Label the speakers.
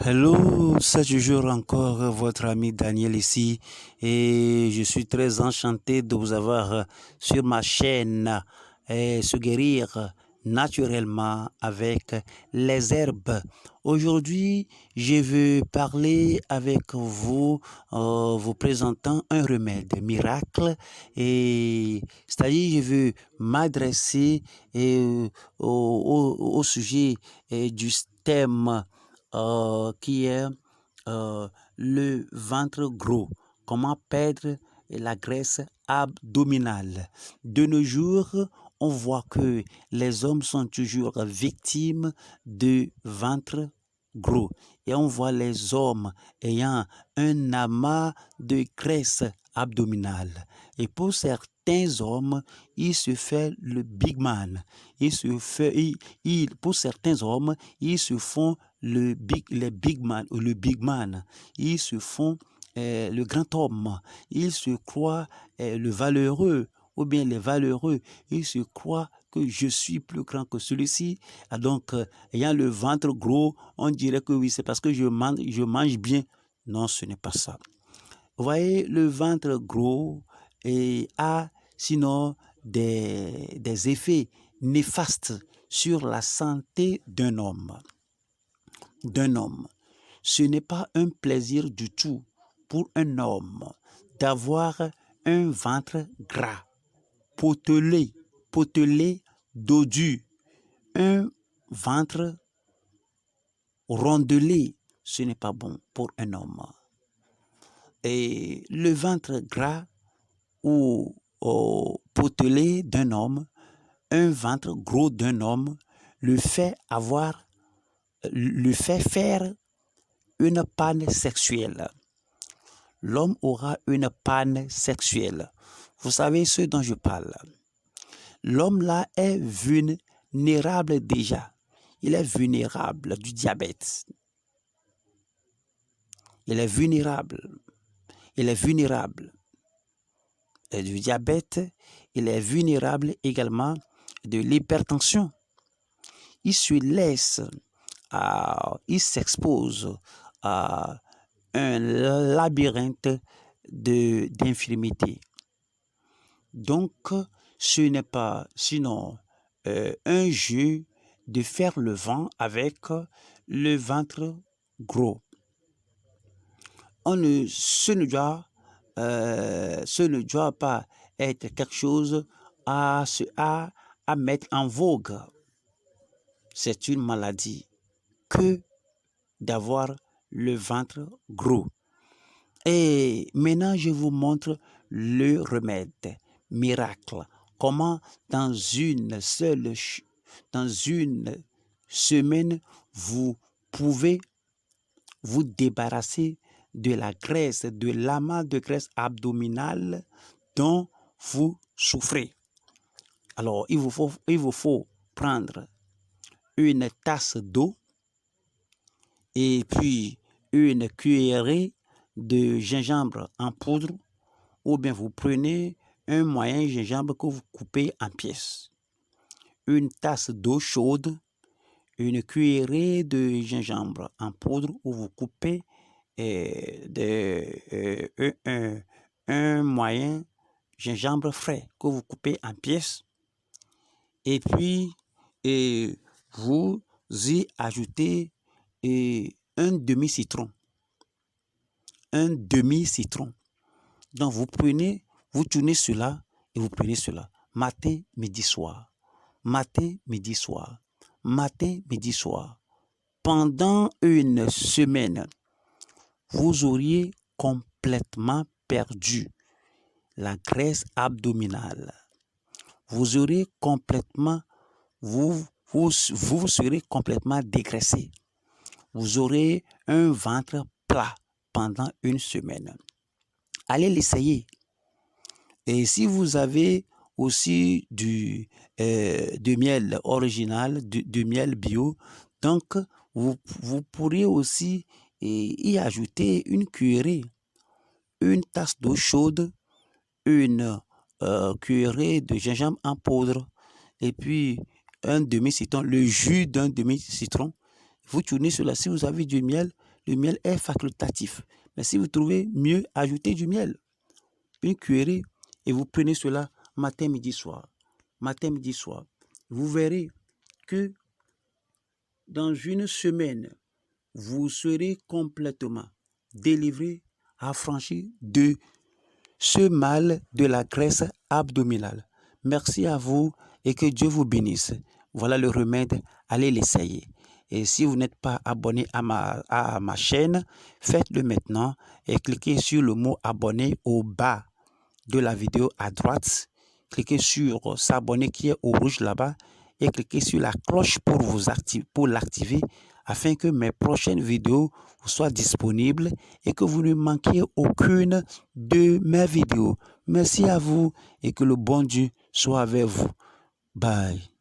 Speaker 1: Hello, c'est toujours encore votre ami Daniel ici et je suis très enchanté de vous avoir sur ma chaîne Se guérir naturellement avec les herbes. Aujourd'hui, je veux parler avec vous, vous présentant un remède miracle et c'est-à-dire je veux m'adresser au sujet du thème qui est le ventre gros. Comment perdre la graisse abdominale. De nos jours, on voit que les hommes sont toujours victimes de ventre gros. Et on voit les hommes ayant un amas de graisse abdominale. Et pour certains hommes, il se fait le big man. Pour certains hommes, ils se font les big man ou le big man. Ils se font le grand homme. Ils se croient le valeureux ou bien les valeureux. Ils se croient que je suis plus grand que celui-ci. Donc, ayant le ventre gros, on dirait que oui, c'est parce que je mange bien. Non, ce n'est pas ça. Vous voyez, le ventre gros a sinon des effets néfastes sur la santé d'un homme. Ce n'est pas un plaisir du tout pour un homme d'avoir un ventre gras, potelé, dodu, un ventre rondelé. Ce n'est pas bon pour un homme. Et le ventre gras ou potelé d'un homme, un ventre gros d'un homme, le fait faire une panne sexuelle. L'homme aura une panne sexuelle. Vous savez ce dont je parle. L'homme là est vulnérable déjà. Il est vulnérable du diabète. Il est vulnérable. Du diabète. Il est vulnérable également de l'hypertension. Il s'expose à un labyrinthe d'infirmités. Donc, ce n'est pas sinon un jeu de faire le vent avec le ventre gros. Ce ne doit pas être quelque chose à mettre en vogue. C'est une maladie que d'avoir le ventre gros. Et maintenant, je vous montre le remède miracle. Comment dans une semaine, vous pouvez vous débarrasser de la graisse, de l'amas de graisse abdominale dont vous souffrez. Alors, il vous faut prendre une tasse d'eau et puis une cuillerée de gingembre en poudre, ou bien vous prenez un moyen gingembre que vous coupez en pièces. Une tasse d'eau chaude, une cuillerée de gingembre en poudre où vous coupez un moyen gingembre frais que vous coupez en pièces. Et puis, vous y ajoutez un demi-citron. Donc, vous tournez cela et vous prenez cela. Matin, midi, soir. Pendant une semaine, vous auriez complètement perdu la graisse abdominale. Vous serez complètement dégraissé. Vous aurez un ventre plat pendant une semaine. Allez l'essayer. Et si vous avez aussi du miel original, du miel bio, donc vous pourriez aussi y ajouter une cuillerée, une tasse d'eau chaude, une cuillerée de gingembre en poudre et puis un demi-citron, le jus d'un demi-citron. Vous tournez cela. Si vous avez du miel, Le miel est facultatif. Mais si vous trouvez mieux, ajoutez du miel. Une cuillerée et vous prenez cela matin, midi, soir. Matin, midi, soir. Vous verrez que dans une semaine, vous serez complètement délivré, affranchi de ce mal de la graisse abdominale. Merci à vous et que Dieu vous bénisse. Voilà le remède, allez l'essayer. Et si vous n'êtes pas abonné à ma chaîne, faites-le maintenant et cliquez sur le mot abonner au bas de la vidéo à droite. Cliquez sur s'abonner qui est au rouge là-bas et cliquez sur la cloche pour l'activer afin que mes prochaines vidéos vous soient disponibles et que vous ne manquiez aucune de mes vidéos. Merci à vous et que le bon Dieu soit avec vous. Bye.